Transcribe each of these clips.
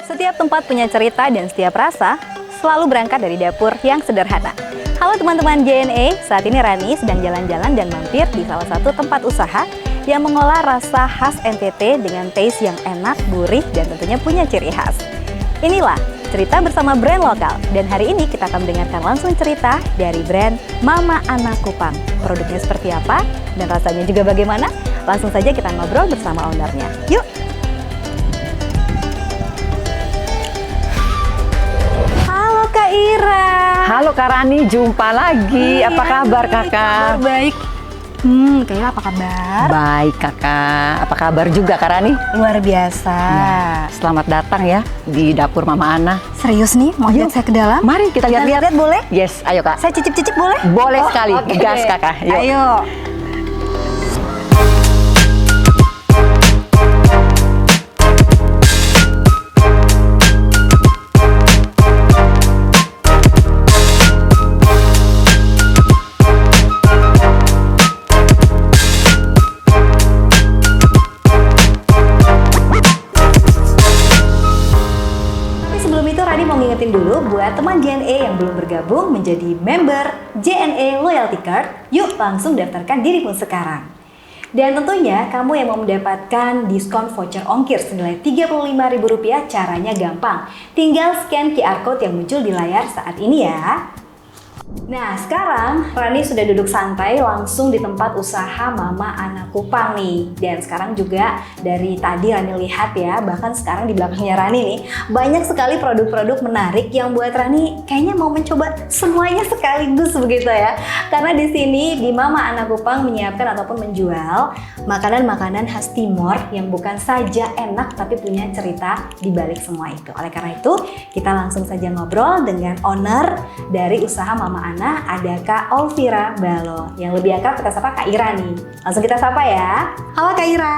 Setiap tempat punya cerita dan setiap rasa selalu berangkat dari dapur yang sederhana. Halo teman-teman JNE, saat ini Rani sedang jalan-jalan dan mampir di salah satu tempat usaha yang mengolah rasa khas NTT dengan taste yang enak, gurih, dan tentunya punya ciri khas. Inilah cerita bersama brand lokal, dan hari ini kita akan mendengarkan langsung cerita dari brand Mama Ana Kupang. Produknya seperti apa dan rasanya juga bagaimana? Langsung saja kita ngobrol bersama ownernya. Yuk! Halo Kak Ira. Halo Kak Rani, jumpa lagi. Apa kabar Kakak? Kabar baik. Kak Ira apa kabar? Baik Kakak. Apa kabar juga Kak Rani? Luar biasa. Nah, selamat datang ya di dapur Mama Ana. Serius nih, mau ajak saya ke dalam? Mari kita lihat-lihat. Boleh? Yes, ayo Kak. Saya cicip-cicip boleh? Boleh sekali. Oke. Gas Kakak. Yuk. Ayo. Ingetin dulu buat teman JNE yang belum bergabung menjadi member JNE Loyalty Card, yuk langsung daftarkan diri pun sekarang. Dan tentunya kamu yang mau mendapatkan diskon voucher ongkir senilai Rp35.000, caranya gampang. Tinggal scan QR Code yang muncul di layar saat ini ya. Nah, sekarang Rani sudah duduk santai langsung di tempat usaha Mama Ana Kupang nih. Dan sekarang juga dari tadi Rani lihat ya, bahkan sekarang di belakangnya Rani nih, banyak sekali produk-produk menarik yang buat Rani kayaknya mau mencoba semuanya sekaligus begitu ya. Karena di sini di Mama Ana Kupang menyiapkan ataupun menjual makanan-makanan khas Timor yang bukan saja enak tapi punya cerita di balik semua itu. Oleh karena itu, kita langsung saja ngobrol dengan owner dari usaha Mama Ana, ada Kak Olvira Balo. Yang lebih akrab kita sapa Kak Ira nih. Langsung kita sapa ya. Halo Kak Ira.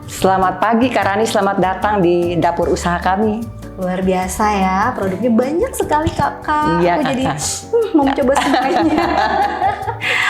Selamat pagi Kak Rani, selamat datang di dapur usaha kami. Luar biasa ya, produknya banyak sekali Kakak. Iya, Aku jadi Kakak. mau mencoba semuanya.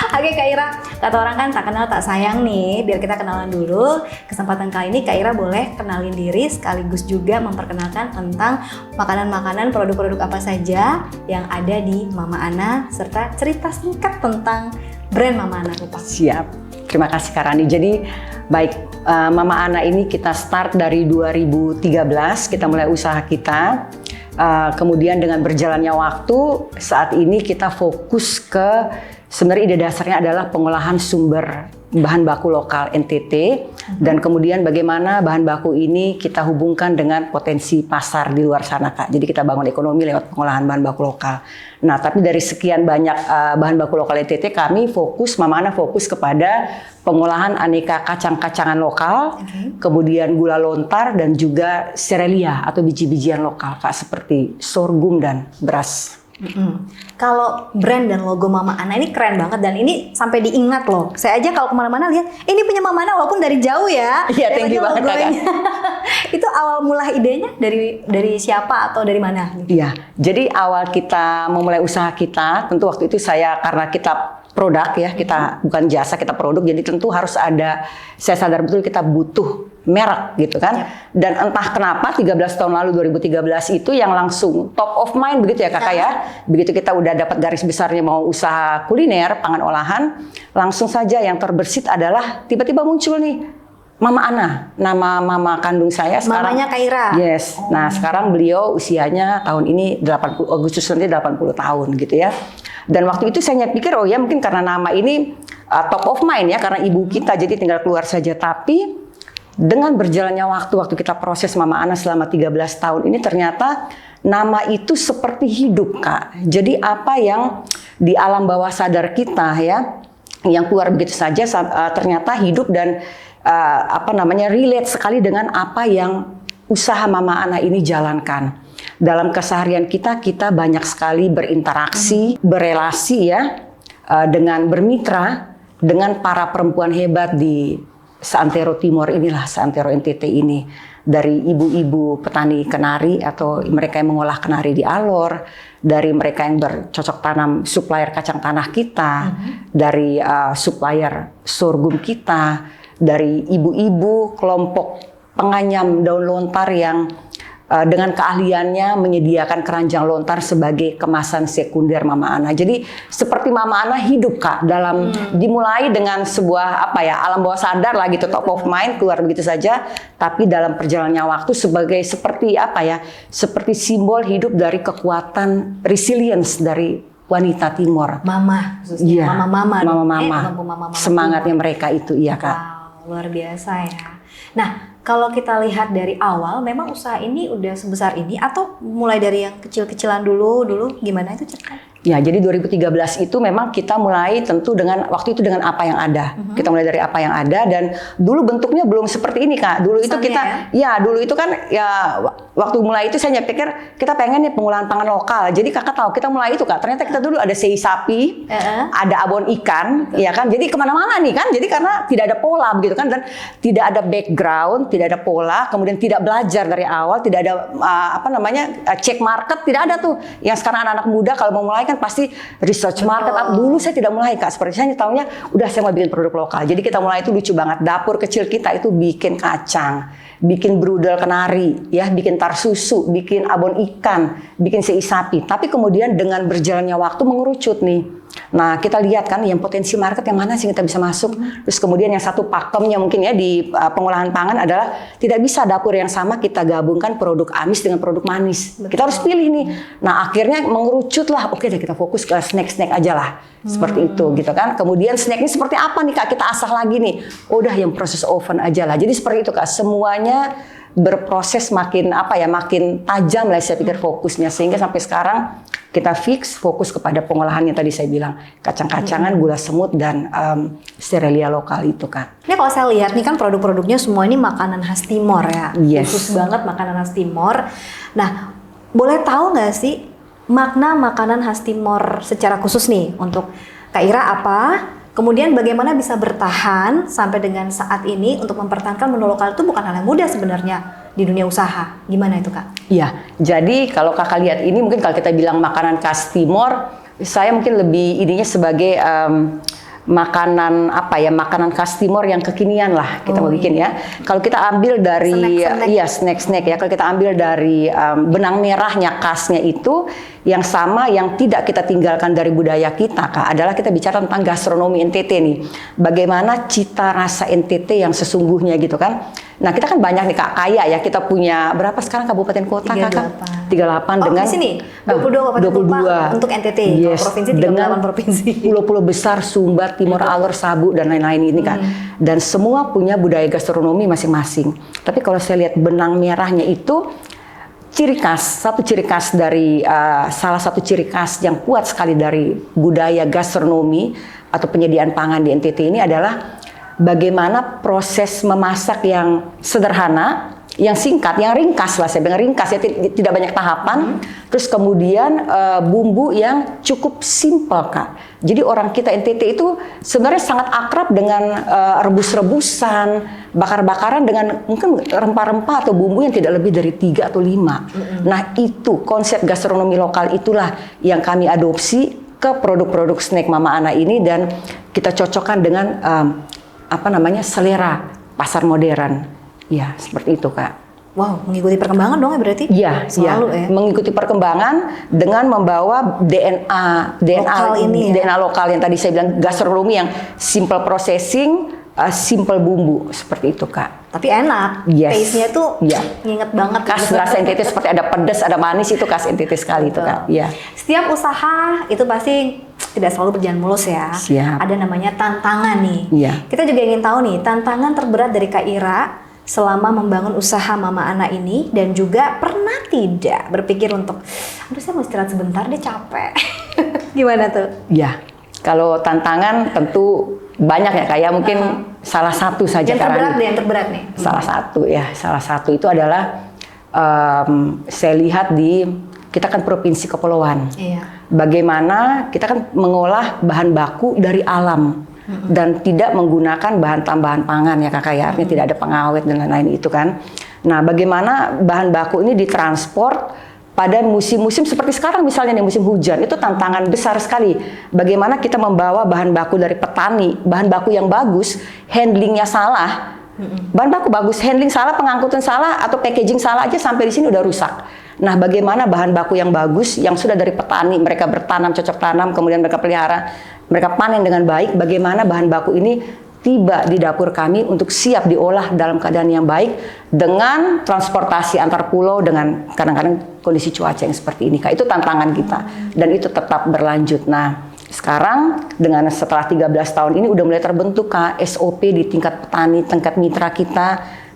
Oke Kak Ira, kata orang kan tak kenal tak sayang nih. Biar kita kenalan dulu. Kesempatan kali ini Kak Ira boleh kenalin diri sekaligus juga memperkenalkan tentang makanan-makanan, produk-produk apa saja yang ada di Mama Ana serta cerita singkat tentang brand Mama Ana Kupang. Siap. Terima kasih Kak Rani. Jadi baik, Mama Ana ini kita start dari 2013, kita mulai usaha kita. Kemudian dengan berjalannya waktu, saat ini kita fokus ke sebenarnya ide dasarnya adalah pengolahan sumber bahan baku lokal NTT dan kemudian bagaimana bahan baku ini kita hubungkan dengan potensi pasar di luar sana Kak. Jadi kita bangun ekonomi lewat pengolahan bahan baku lokal. Nah, tapi dari sekian banyak bahan baku lokal NTT, kami fokus, Mama Ana fokus kepada pengolahan aneka kacang-kacangan lokal, kemudian gula lontar dan juga serelia atau biji-bijian lokal Kak, seperti sorghum dan beras. Kalau brand dan logo Mama Ana ini keren banget dan ini sampai diingat loh. Saya aja kalau kemana-mana lihat, ini punya Mama Ana walaupun dari jauh ya. Iya, thank you banget Kakak. Itu awal mula idenya dari siapa atau dari mana? Iya, jadi awal kita memulai usaha kita, tentu waktu itu karena kita produk ya, kita bukan jasa, kita produk, jadi tentu harus ada, saya sadar betul kita butuh merek gitu kan. Dan entah kenapa 13 tahun lalu 2013 itu yang langsung top of mind begitu ya Kakak ya. Begitu kita udah dapat garis besarnya mau usaha kuliner, pangan olahan, langsung saja yang terbersit adalah tiba-tiba muncul nih Mama Ana, nama mama kandung saya sekarang. Mamanya Kak Ira. Yes. Nah, sekarang beliau usianya tahun ini 80 Agustus nanti 80 tahun gitu ya. Dan waktu itu saya pikir oh ya mungkin karena nama ini top of mind ya karena ibu kita jadi tinggal keluar saja. Tapi dengan berjalannya waktu kita proses Mama Ana selama 13 tahun ini ternyata nama itu seperti hidup Kak. Jadi apa yang di alam bawah sadar kita ya yang keluar begitu saja ternyata hidup dan relate sekali dengan apa yang usaha Mama Ana ini jalankan. Dalam keseharian kita banyak sekali berinteraksi, berelasi ya, dengan bermitra dengan para perempuan hebat di seantero Timor inilah, seantero NTT ini. Dari ibu-ibu petani kenari atau mereka yang mengolah kenari di Alor, dari mereka yang bercocok tanam supplier kacang tanah kita, dari supplier sorghum kita, dari ibu-ibu kelompok penganyam daun lontar yang dengan keahliannya menyediakan keranjang lontar sebagai kemasan sekunder Mama Ana. Jadi seperti Mama Ana hidup Kak dalam dimulai dengan sebuah alam bawah sadar lah gitu, top of mind, keluar begitu saja, tapi dalam perjalannya waktu sebagai seperti seperti simbol hidup dari kekuatan resilience dari wanita Timor. Mama, khususnya mama. Semangatnya Timor. mereka itu, iya Kak. Wow, luar biasa ya. Nah, kalau kita lihat dari awal, memang usaha ini udah sebesar ini atau mulai dari yang kecil-kecilan dulu gimana itu ceritanya? Ya, jadi 2013 itu memang kita mulai tentu dengan waktu itu dengan apa yang ada. Kita mulai dari apa yang ada dan dulu bentuknya belum seperti ini Kak. Dulu itu kita dulu itu kan waktu mulai itu saya pikir kita pengen nih pengolahan pangan lokal. Jadi Kakak tahu kita mulai itu Kak. Ternyata kita dulu ada sei sapi, ada abon ikan, ya kan. Jadi kemana-mana nih kan. Jadi karena tidak ada pola begitu kan dan tidak ada background, tidak ada pola, kemudian tidak belajar dari awal, tidak ada cek market, tidak ada tuh. Yang sekarang anak-anak muda kalau mau mulai kan pasti research market. Dulu saya tidak mulai Kak, seperti saya tahunya udah saya mau bikin produk lokal. Jadi kita mulai itu lucu banget. Dapur kecil kita itu bikin kacang, bikin brudel kenari, ya, bikin tar susu, bikin abon ikan, bikin sei sapi. Tapi kemudian dengan berjalannya waktu mengerucut nih. Nah, kita lihat kan yang potensi market yang mana sih kita bisa masuk. Terus kemudian yang satu pakemnya mungkin ya di pengolahan pangan adalah tidak bisa dapur yang sama kita gabungkan produk amis dengan produk manis. Betul. Kita harus pilih nih. Nah, akhirnya mengerucut lah. Oke deh kita fokus ke snack-snack aja lah. Seperti itu gitu kan. Kemudian snacknya seperti apa nih Kak? Kita asah lagi nih. Udah yang proses oven aja lah. Jadi seperti itu Kak. Semuanya berproses makin tajam lah saya pikir fokusnya sehingga sampai sekarang kita fix fokus kepada pengolahan yang tadi saya bilang kacang-kacangan, gula semut dan sterelia lokal itu kan. Ini kalau saya lihat nih kan produk-produknya semua ini makanan khas Timor ya, khusus banget makanan khas Timor. Nah, boleh tahu nggak sih makna makanan khas Timor secara khusus nih untuk Kak Ira apa? Kemudian bagaimana bisa bertahan sampai dengan saat ini untuk mempertahankan menu lokal itu bukan hal yang mudah sebenarnya di dunia usaha. Gimana itu Kak? Iya, jadi kalau Kakak lihat ini mungkin kalau kita bilang makanan khas Timor, saya mungkin lebih ininya sebagai makanan makanan khas Timor yang kekinian lah kita mau bikin ya. Kalau kita ambil dari snack ya, kalau kita ambil dari benang merahnya khasnya itu yang sama yang tidak kita tinggalkan dari budaya kita Kak adalah kita bicara tentang gastronomi NTT nih. Bagaimana cita rasa NTT yang sesungguhnya gitu kan. Nah, kita kan banyak nih Kak, kaya ya. Kita punya berapa sekarang kabupaten kota Kakak? 38 dengan di sini 22 untuk NTT, provinsi 38 dengan provinsi. Pulau-pulau besar Sumba, Timor, Alor, Sabu dan lain-lain ini kan. Dan semua punya budaya gastronomi masing-masing. Tapi kalau saya lihat benang merahnya itu satu ciri khas dari salah satu ciri khas yang kuat sekali dari budaya gastronomi atau penyediaan pangan di NTT ini adalah bagaimana proses memasak yang sederhana, yang singkat, yang ringkas lah, saya bilang ringkas ya, tidak banyak tahapan. Terus kemudian bumbu yang cukup simpel Kak. Jadi orang kita NTT itu sebenarnya sangat akrab dengan rebus-rebusan, bakar-bakaran dengan mungkin rempah-rempah atau bumbu yang tidak lebih dari 3 atau 5. Nah itu konsep gastronomi lokal itulah yang kami adopsi ke produk-produk snack Mama Ana ini dan kita cocokkan dengan selera pasar modern. Ya, seperti itu Kak. Wow, mengikuti perkembangan dong ya berarti? Iya, selalu ya. Mengikuti perkembangan dengan membawa DNA lokal yang tadi saya bilang gastronomi yang simple processing, simple bumbu seperti itu Kak. Tapi enak, taste-nya tuh nginget banget. Khas rasa NTT seperti ada pedas, ada manis itu khas NTT sekali itu Kak. Iya. Setiap usaha itu pasti tidak selalu berjalan mulus ya. Siap. Ada namanya tantangan nih. Iya. Kita juga ingin tahu nih tantangan terberat dari Kak Ira selama membangun usaha Mama Ana ini dan juga pernah tidak berpikir untuk saya mau istirahat sebentar deh capek. Gimana tuh? Ya, kalau tantangan tentu banyak ya kayak mungkin salah satu saja yang terberat nih. Salah satu itu adalah saya lihat kita kan provinsi kepulauan. Iya. Bagaimana kita kan mengolah bahan baku dari alam. Dan tidak menggunakan bahan tambahan pangan ya Kakak ya, artinya tidak ada pengawet dan lain-lain itu kan. Nah, bagaimana bahan baku ini ditransport pada musim-musim seperti sekarang misalnya nih musim hujan, itu tantangan besar sekali. Bagaimana kita membawa bahan baku dari petani, bahan baku yang bagus, handlingnya salah, Bahan baku bagus, handling salah, pengangkutan salah, atau packaging salah aja sampai di sini udah rusak. Nah, bagaimana bahan baku yang bagus, yang sudah dari petani, mereka bertanam, cocok tanam, kemudian mereka pelihara, mereka panen dengan baik, bagaimana bahan baku ini tiba di dapur kami untuk siap diolah dalam keadaan yang baik dengan transportasi antar pulau dengan kadang-kadang kondisi cuaca yang seperti ini. Kak, itu tantangan kita dan itu tetap berlanjut. Nah, sekarang dengan setelah 13 tahun ini udah mulai terbentuk Kak SOP di tingkat petani, tingkat mitra kita.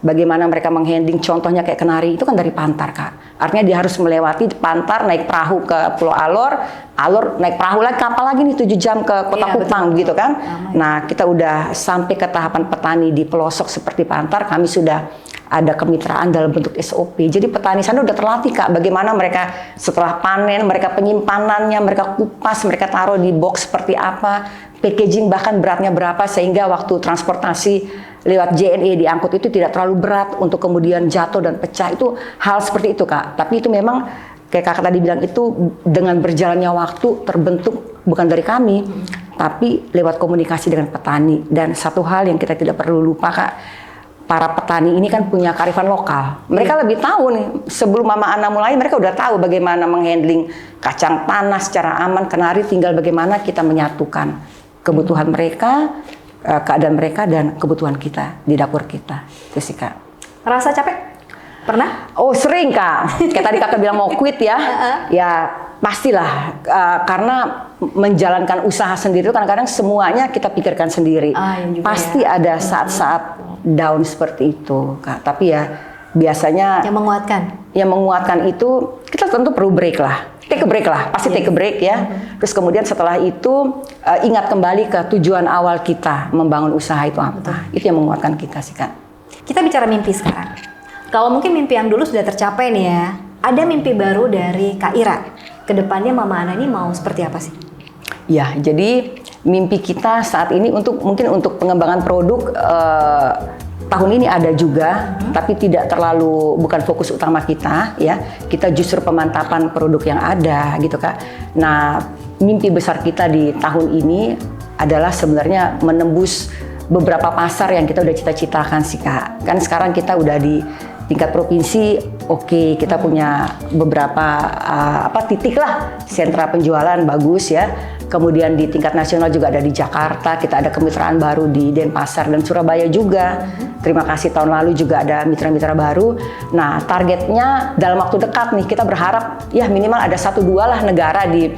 Bagaimana mereka menghandling, contohnya kayak kenari itu kan dari Pantar Kak. Artinya dia harus melewati Pantar, naik perahu ke Pulau Alor, Alor naik perahu lagi, kapal lagi nih 7 jam ke Kota Kupang gitu kan. Nah, kita udah sampai ke tahapan petani di pelosok seperti Pantar, kami sudah ada kemitraan dalam bentuk SOP. Jadi petani sana udah terlatih Kak, bagaimana mereka setelah panen, mereka penyimpanannya, mereka kupas, mereka taruh di box seperti apa, packaging bahkan beratnya berapa, sehingga waktu transportasi lewat JNE diangkut itu tidak terlalu berat untuk kemudian jatuh dan pecah. Itu hal seperti itu Kak. Tapi itu memang kayak Kakak tadi bilang itu dengan berjalannya waktu terbentuk bukan dari kami, tapi lewat komunikasi dengan petani. Dan satu hal yang kita tidak perlu lupa Kak, para petani ini kan punya kearifan lokal. Mereka lebih tahu nih, sebelum Mama Ana mulai mereka udah tahu bagaimana menghandling kacang tanah secara aman, kenari, tinggal bagaimana kita menyatukan kebutuhan mereka, keadaan mereka dan kebutuhan kita di dapur kita. Itu sih Kak. Rasa capek? Pernah? Oh sering Kak. Kayak tadi Kakak bilang mau quit ya. Ya pastilah karena menjalankan usaha sendiri itu kadang-kadang semuanya kita pikirkan sendiri. Pasti ada saat-saat down seperti itu Kak. Tapi ya biasanya yang menguatkan itu kita tentu perlu break lah. Take a break lah, pasti take a break ya. Terus kemudian setelah itu ingat kembali ke tujuan awal kita membangun usaha itu apa. Itu yang menguatkan kita sih Kak. Kita bicara mimpi sekarang. Kalau mungkin mimpi yang dulu sudah tercapai nih ya, ada mimpi baru dari Kak Ira. Kedepannya Mama Ana ini mau seperti apa sih? Ya, jadi mimpi kita saat ini mungkin untuk pengembangan produk tahun ini ada juga, tapi tidak terlalu bukan fokus utama kita ya. Kita justru pemantapan produk yang ada gitu Kak. Nah, mimpi besar kita di tahun ini adalah sebenarnya menembus beberapa pasar yang kita udah cita-citakan sih Kak. Kan sekarang kita udah di tingkat provinsi, oke, kita punya beberapa titik lah sentra penjualan bagus ya. Kemudian di tingkat nasional juga ada di Jakarta, kita ada kemitraan baru di Denpasar dan Surabaya juga. Terima kasih tahun lalu juga ada mitra-mitra baru. Nah, targetnya dalam waktu dekat nih kita berharap ya minimal ada 1-2 lah negara di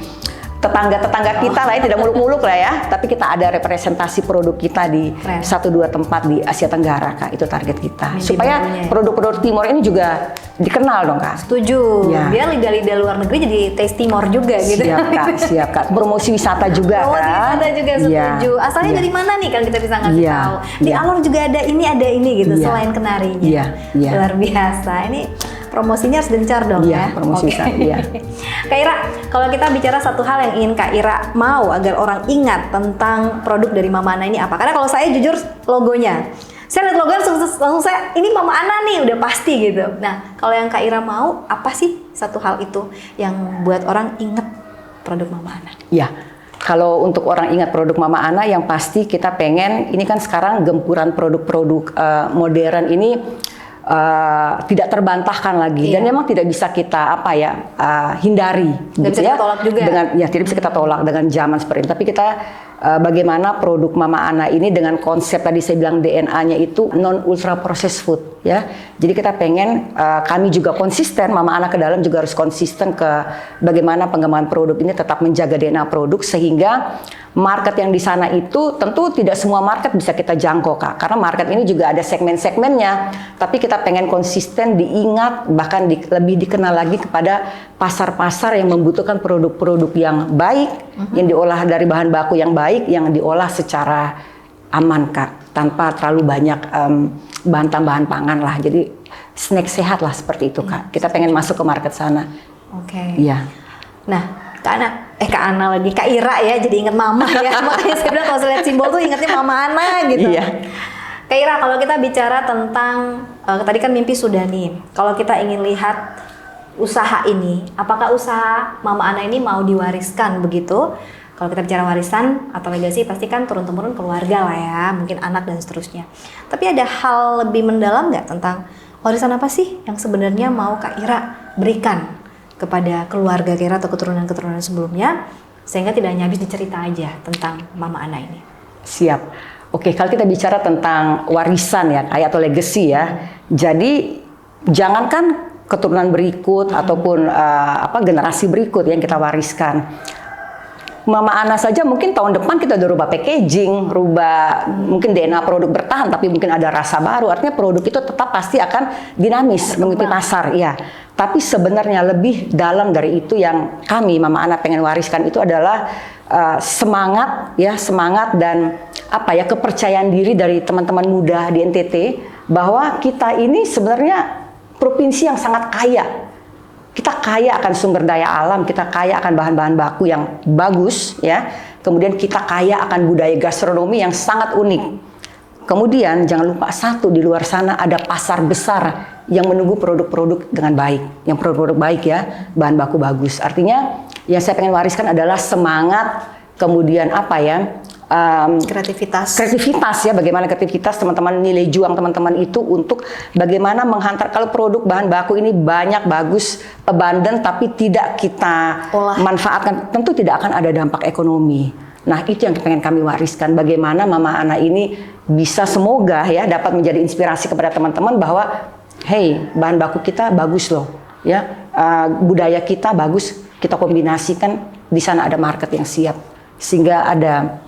tetangga-tetangga kita lah ya, tidak muluk-muluk lah ya, tapi kita ada representasi produk kita di 1-2 tempat di Asia Tenggara Kak, itu target kita. Supaya produk-produk Timor ini juga dikenal dong Kak. Setuju, biar lidah-lidah luar negeri jadi taste Timor juga gitu. Siap Kak, promosi wisata juga Promosi wisata juga setuju. Asalnya dari mana nih kan kita bisa ngasih tahu. Di Alor juga ada ini gitu, selain kenarinya. Luar biasa, ini promosinya harus gencar dong ya. Promosi wisata, iya. Kak Ira, kalau kita bicara satu hal yang ingin Kak Ira mau agar orang ingat tentang produk dari Mama Ana ini apa? Karena kalau saya jujur logonya, saya lihat logonya langsung saya, ini Mama Ana nih udah pasti gitu. Nah, kalau yang Kak Ira mau, apa sih satu hal itu yang buat orang ingat produk Mama Ana? Ya, kalau untuk orang ingat produk Mama Ana yang pasti kita pengen, ini kan sekarang gempuran produk-produk modern ini tidak terbantahkan lagi dan memang tidak bisa kita hindari tidak bisa kita tolak juga tidak bisa kita tolak dengan zaman seperti ini, tapi kita bagaimana produk Mama Ana ini dengan konsep tadi saya bilang DNA-nya itu non ultra processed food ya. Jadi kita pengen kami juga konsisten, Mama Ana ke dalam juga harus konsisten ke bagaimana pengembangan produk ini tetap menjaga DNA produk sehingga market yang di sana itu tentu tidak semua market bisa kita jangkau Kak, karena market ini juga ada segmen-segmennya, tapi kita pengen konsisten diingat bahkan lebih dikenal lagi kepada pasar-pasar yang membutuhkan produk-produk yang baik, yang diolah dari bahan baku yang baik, yang diolah secara aman Kak, tanpa terlalu banyak bahan tambahan pangan lah, jadi snack sehat lah seperti itu Kak. Kita pengen masuk ke market sana. Oke. Iya. Nah, Kak Ana lagi, Kak Ira ya, jadi inget Mama ya. Makanya saya bilang kalau saya lihat simbol tuh ingetnya Mama Ana gitu. Iya. Kak Ira, kalau kita bicara tentang tadi kan mimpi sudah nih. Kalau kita ingin lihat usaha ini, apakah usaha Mama Ana ini mau diwariskan begitu Kalau kita bicara warisan atau legasi pasti kan turun-temurun keluarga lah ya, mungkin anak dan seterusnya. Tapi ada hal lebih mendalam nggak tentang warisan apa sih yang sebenarnya mau Kak Ira berikan kepada keluarga Kak Ira atau keturunan-keturunan sebelumnya, sehingga tidak hanya habis dicerita aja tentang Mama Ana ini? Siap. Oke, kalau kita bicara tentang warisan ya, kayak atau legacy ya. Jadi jangankan keturunan berikut ataupun generasi berikut yang kita wariskan. Mama Ana saja mungkin tahun depan kita udah rubah packaging, rubah mungkin DNA produk bertahan, tapi mungkin ada rasa baru. Artinya produk itu tetap pasti akan dinamis mengikuti pasar, ya. Tapi sebenarnya lebih dalam dari itu yang kami Mama Ana pengen wariskan itu adalah semangat dan kepercayaan diri dari teman-teman muda di NTT bahwa kita ini sebenarnya provinsi yang sangat kaya. Kita kaya akan sumber daya alam, kita kaya akan bahan-bahan baku yang bagus, ya. Kemudian kita kaya akan budaya gastronomi yang sangat unik. Kemudian jangan lupa satu, di luar sana ada pasar besar yang menunggu produk-produk dengan baik, yang produk-produk baik ya, bahan baku bagus. Artinya yang saya pengen wariskan adalah semangat, kemudian kreativitas ya, bagaimana kreativitas teman-teman, nilai juang teman-teman itu untuk bagaimana menghantar kalau produk bahan baku ini banyak bagus abundant tapi tidak kita manfaatkan, tentu tidak akan ada dampak ekonomi. Nah, itu yang pengen kami wariskan, bagaimana Mama Ana ini bisa semoga ya dapat menjadi inspirasi kepada teman-teman bahwa hey, bahan baku kita bagus loh ya, budaya kita bagus, kita kombinasikan, di sana ada market yang siap sehingga ada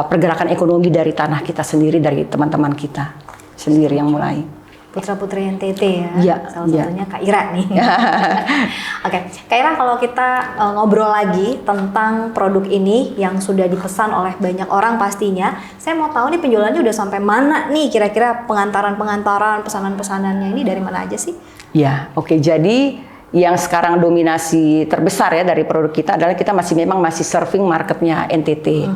pergerakan ekonomi dari tanah kita sendiri, dari teman-teman kita sendiri yang mulai. Putra-putri NTT ya, salah satunya Kak Ira nih. Oke, Kak Ira, kalau kita ngobrol lagi tentang produk ini yang sudah dipesan oleh banyak orang pastinya, saya mau tahu nih penjualannya udah sampai mana nih, kira-kira pengantaran-pengantaran, pesanan-pesanannya ini dari mana aja sih? Ya, oke, jadi yang sekarang dominasi terbesar ya dari produk kita adalah kita masih serving marketnya NTT.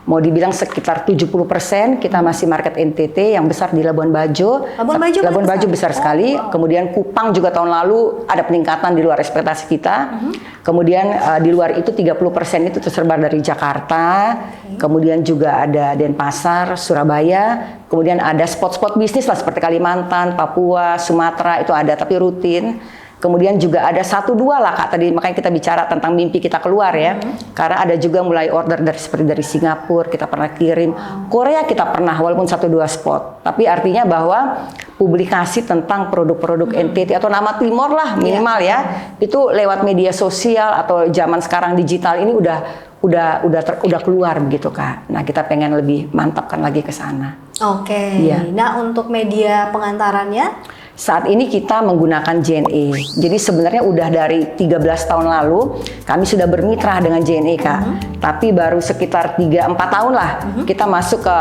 Mau dibilang sekitar 70% kita masih market NTT, yang besar di Labuan Bajo. Labuan Bajo besar sekali. Kemudian Kupang juga tahun lalu ada peningkatan di luar ekspektasi kita. Kemudian di luar itu 30% itu tersebar dari Jakarta. Kemudian juga ada Denpasar, Surabaya. Kemudian ada spot-spot bisnis lah seperti Kalimantan, Papua, Sumatera, itu ada tapi rutin. Kemudian juga ada 1-2 lah Kak, tadi makanya kita bicara tentang mimpi kita keluar ya. Karena ada juga mulai order seperti dari Singapura, kita pernah kirim. Korea kita pernah, walaupun 1-2 spot. Tapi artinya bahwa publikasi tentang produk-produk NTT atau nama Timor lah minimal ya. Itu lewat media sosial atau zaman sekarang digital ini udah keluar begitu Kak. Nah, kita pengen lebih mantapkan lagi ke sana. Oke. Nah, untuk media pengantarannya saat ini kita menggunakan JNE. Jadi sebenarnya udah dari 13 tahun lalu kami sudah bermitra dengan JNE Kak. Tapi baru sekitar 3-4 tahun lah kita masuk ke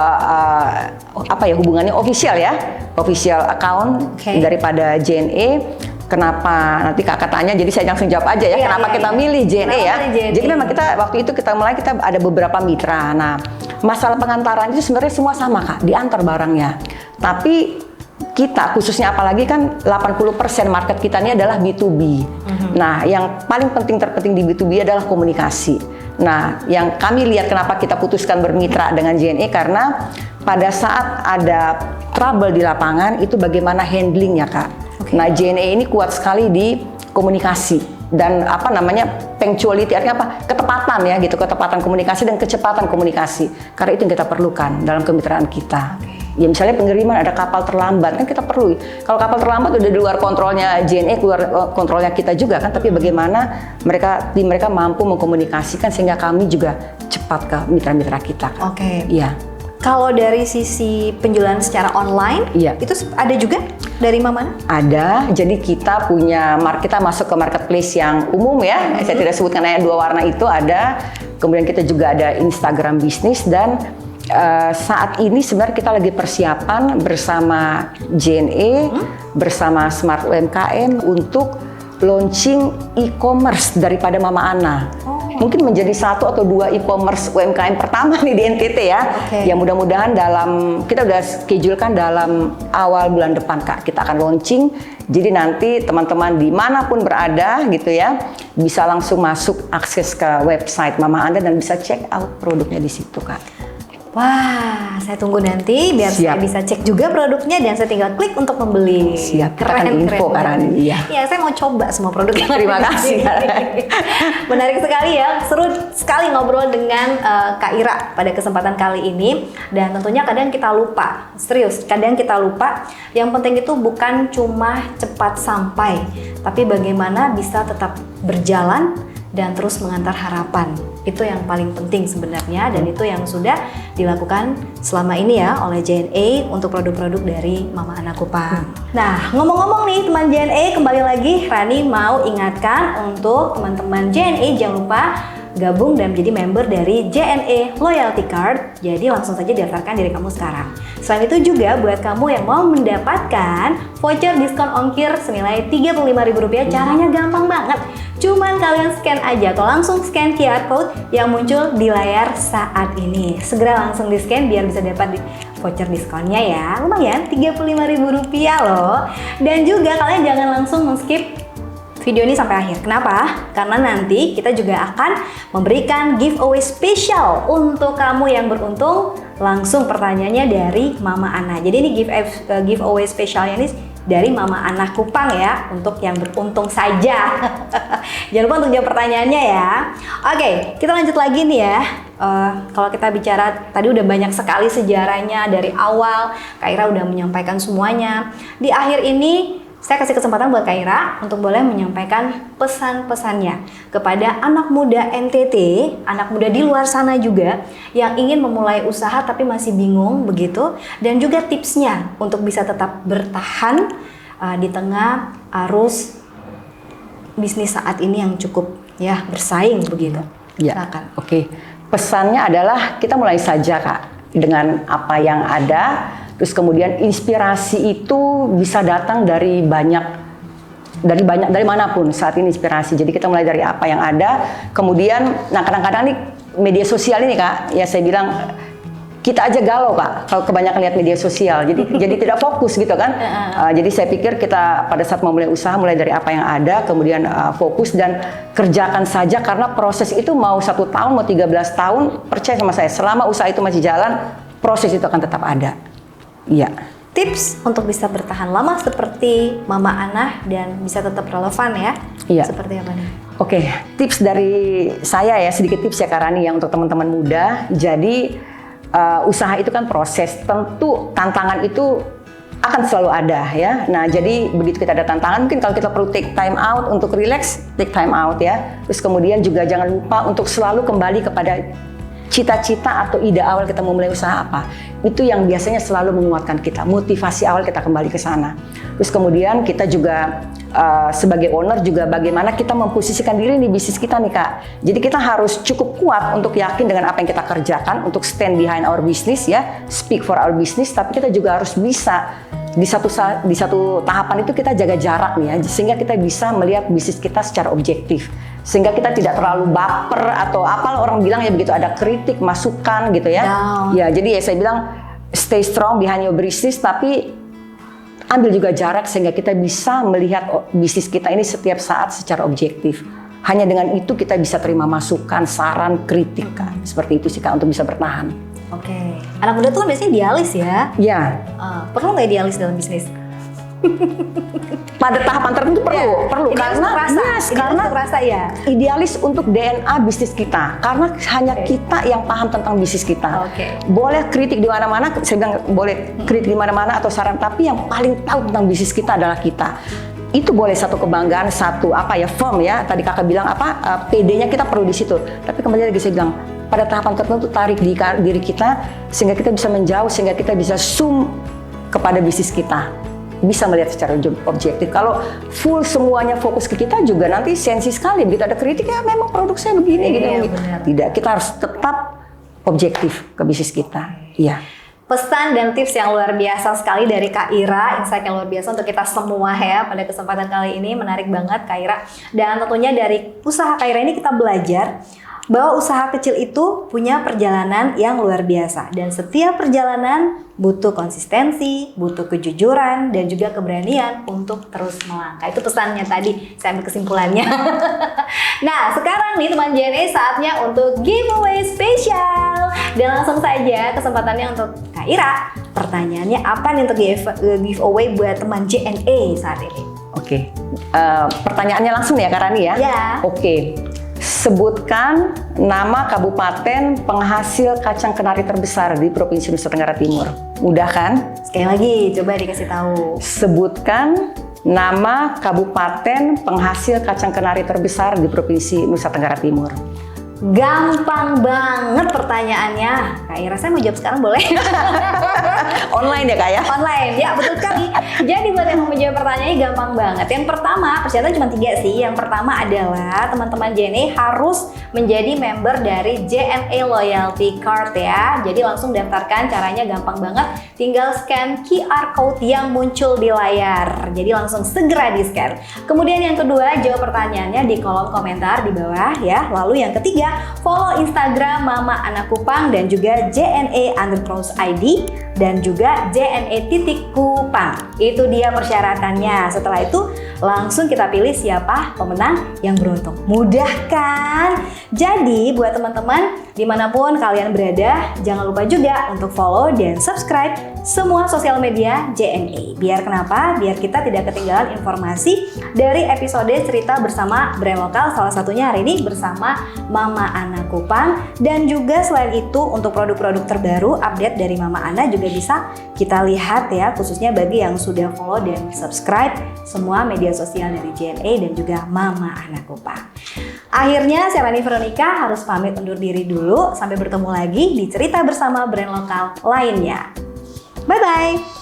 hubungannya official ya. Official account daripada JNE. Kenapa nanti Kakak tanya, jadi saya langsung jawab aja ya. Kenapa kita milih JNE ya? Jadi memang kita waktu itu kita ada beberapa mitra. Nah, masalah pengantaran itu sebenarnya semua sama Kak, diantar barangnya. Tapi kita khususnya apalagi kan 80% market kita ini adalah B2B. Nah, yang paling terpenting di B2B adalah komunikasi. Nah, yang kami lihat kenapa kita putuskan bermitra dengan JNE karena pada saat ada trouble di lapangan itu bagaimana handlingnya Kak. Nah, JNE ini kuat sekali di komunikasi dan punctuality, artinya ketepatan ya gitu, ketepatan komunikasi dan kecepatan komunikasi. Karena itu yang kita perlukan dalam kemitraan kita. Ya misalnya pengiriman ada kapal terlambat kan kita perlu. Kalau kapal terlambat udah di luar kontrolnya JNE, keluar kontrolnya kita juga kan. Tapi bagaimana tim mereka mampu mengkomunikasikan sehingga kami juga cepat ke mitra-mitra kita. Oke. Iya. Kalau dari sisi penjualan secara online, itu ada juga dari Mama? Ada. Jadi kita masuk ke marketplace yang umum ya. Saya tidak sebutkan dua warna itu ada. Kemudian kita juga ada Instagram bisnis dan saat ini sebenarnya kita lagi persiapan bersama JNE, bersama Smart UMKM untuk launching e-commerce daripada Mama Ana. mungkin menjadi 1 atau 2 e-commerce UMKM pertama nih di NTT ya. Oke. Ya mudah-mudahan kita udah schedule kan dalam awal bulan depan Kak, kita akan launching. Jadi nanti teman-teman dimanapun berada gitu ya, bisa langsung masuk akses ke website Mama Anda dan bisa check out produknya di situ Kak. Wah, saya tunggu nanti biar saya bisa cek juga produknya dan saya tinggal klik untuk membeli. Siap, Keren, info keren. Iya. Ya, saya mau coba semua produk yang Terima ada di kasih. sini. Menarik sekali ya, seru sekali ngobrol dengan Kak Ira pada kesempatan kali ini. Dan tentunya kadang kita lupa, serius, kadang kita lupa. Yang penting itu bukan cuma cepat sampai, tapi bagaimana bisa tetap berjalan dan terus mengantar harapan. Itu yang paling penting sebenarnya, dan itu yang sudah dilakukan selama ini ya oleh JNE untuk produk-produk dari Mama Ana Kupang. Nah, ngomong-ngomong nih teman JNE, kembali lagi Rani mau ingatkan untuk teman-teman JNE jangan lupa gabung dan menjadi member dari JNE Loyalty Card. Jadi langsung saja daftarkan diri kamu sekarang. Selain itu juga buat kamu yang mau mendapatkan voucher diskon ongkir senilai Rp35.000, caranya gampang banget. Cuman kalian scan aja atau langsung scan QR code yang muncul di layar saat ini. Segera langsung di scan biar bisa dapat voucher diskonnya ya. Lumayan Rp35.000 loh. Dan juga kalian jangan langsung skip video ini sampai akhir. Kenapa? Karena nanti kita juga akan memberikan giveaway spesial untuk kamu yang beruntung. Langsung pertanyaannya dari Mama Ana. Jadi ini giveaway spesialnya ini dari Mama Ana Kupang ya, untuk yang beruntung saja. Jangan lupa untuk jawab pertanyaannya ya. Oke, kita lanjut lagi nih ya. Kalau kita bicara tadi udah banyak sekali sejarahnya dari awal. Kak Ira udah menyampaikan semuanya. Di akhir ini saya kasih kesempatan buat Kak Ira untuk boleh menyampaikan pesan-pesannya kepada anak muda NTT, anak muda di luar sana juga yang ingin memulai usaha tapi masih bingung begitu, dan juga tipsnya untuk bisa tetap bertahan di tengah arus bisnis saat ini yang cukup ya bersaing begitu. Ya. Silakan. Oke. Pesannya adalah kita mulai saja Kak dengan apa yang ada. Terus kemudian inspirasi itu bisa datang dari manapun saat ini inspirasi. Jadi kita mulai dari apa yang ada. Kemudian, nah kadang-kadang nih media sosial ini Kak, ya saya bilang kita aja galau Kak kalau kebanyakan lihat media sosial. Jadi tidak fokus gitu kan. Jadi saya pikir kita pada saat memulai usaha mulai dari apa yang ada, kemudian fokus dan kerjakan saja, karena proses itu mau 1 tahun mau 13 tahun, percaya sama saya, selama usaha itu masih jalan, proses itu akan tetap ada. Iya. Tips untuk bisa bertahan lama seperti Mama Ana dan bisa tetap relevan ya? Iya. Seperti apa nih? Oke, tips dari saya ya, sedikit tips ya Kak Rani ya untuk teman-teman muda. Jadi usaha itu kan proses, tentu tantangan itu akan selalu ada ya. Nah jadi begitu kita ada tantangan, mungkin kalau kita perlu take time out untuk relax, take time out ya. Terus kemudian juga jangan lupa untuk selalu kembali kepada cita-cita atau ide awal kita memulai usaha apa. Itu yang biasanya selalu menguatkan kita, motivasi awal kita kembali ke sana. Terus kemudian kita juga sebagai owner juga bagaimana kita memposisikan diri di bisnis kita nih Kak. Jadi kita harus cukup kuat untuk yakin dengan apa yang kita kerjakan, untuk stand behind our business ya, speak for our business, tapi kita juga harus bisa di satu tahapan itu kita jaga jarak nih ya, sehingga kita bisa melihat bisnis kita secara objektif. Sehingga kita tidak terlalu baper atau apa orang bilang ya begitu, ada kritik, masukan gitu ya. Ya, jadi ya saya bilang stay strong behind your business, tapi ambil juga jarak sehingga kita bisa melihat bisnis kita ini setiap saat secara objektif. Hanya dengan itu kita bisa terima masukan, saran, kritik Kak. Seperti itu sih Kak untuk bisa bertahan. Oke. Anak muda tuh kan biasanya idealis ya? Ya. Perlu nggak idealis dalam bisnis? Pada tahapan tertentu perlu karena terasa ya. Idealis untuk DNA bisnis kita, karena hanya kita yang paham tentang bisnis kita. Boleh kritik di mana-mana, saya bilang boleh kritik di mana-mana atau saran, tapi yang paling tahu tentang bisnis kita adalah kita. Itu boleh satu kebanggaan, satu firm ya. Tadi Kakak bilang PD-nya kita perlu di situ. Tapi kembali lagi saya bilang pada tahapan tertentu tarik di diri kita sehingga kita bisa menjauh, sehingga kita bisa zoom kepada bisnis kita. Bisa melihat secara objektif. Kalau full semuanya fokus ke kita juga nanti sensi sekali. Begitu ada kritik ya memang produk saya begini gitu. Tidak, kita harus tetap objektif ke bisnis kita. Iya. Pesan dan tips yang luar biasa sekali dari Kak Ira, insight yang luar biasa untuk kita semua ya pada kesempatan kali ini, menarik banget Kak Ira. Dan tentunya dari usaha Kak Ira ini kita belajar bahwa usaha kecil itu punya perjalanan yang luar biasa dan setiap perjalanan butuh konsistensi, butuh kejujuran dan juga keberanian untuk terus melangkah. Itu pesannya tadi, saya ambil kesimpulannya. Nah, sekarang nih teman JNE saatnya untuk giveaway spesial. Dan langsung saja kesempatannya untuk Kak Ira. Pertanyaannya apa nih untuk giveaway buat teman JNE saat ini? Oke, pertanyaannya langsung ya Kak Rani ya? Ya. Oke. Sebutkan nama kabupaten penghasil kacang kenari terbesar di Provinsi Nusa Tenggara Timur. Mudah kan? Sekali lagi, coba dikasih tahu. Sebutkan nama kabupaten penghasil kacang kenari terbesar di Provinsi Nusa Tenggara Timur. Gampang banget pertanyaannya. Kak Ira, saya mau jawab sekarang boleh? Online ya Kak ya? Online, ya betul sekali. Jadi buat yang mau menjawab pertanyaannya gampang banget. Yang pertama, persyaratan cuma 3 sih. Yang pertama adalah teman-teman JNE harus menjadi member dari JNE Loyalty Card ya. Jadi langsung daftarkan, caranya gampang banget. Tinggal scan QR code yang muncul di layar. Jadi langsung segera di-scan. Kemudian yang kedua, jawab pertanyaannya di kolom komentar di bawah ya. Lalu yang ketiga, follow Instagram Mama Anak Kupang dan juga JNE_ID dan juga JNE_Kupang. Itu dia persyaratannya. Setelah itu langsung kita pilih siapa pemenang yang beruntung. Mudah kan? Jadi buat teman-teman dimanapun kalian berada, jangan lupa juga untuk follow dan subscribe semua sosial media JNE. Biar kenapa? Biar kita tidak ketinggalan informasi dari episode cerita bersama brand lokal, salah satunya hari ini bersama Mama Ana Kupang. Dan juga selain itu untuk produk-produk terbaru update dari Mama Ana juga bisa kita lihat ya, khususnya bagi yang sudah follow dan subscribe semua media sosial dari JNE dan juga Mama Ana Kupang. Akhirnya saya Rani Veronica harus pamit undur diri dulu. Sampai bertemu lagi di cerita bersama brand lokal lainnya. Bye-bye!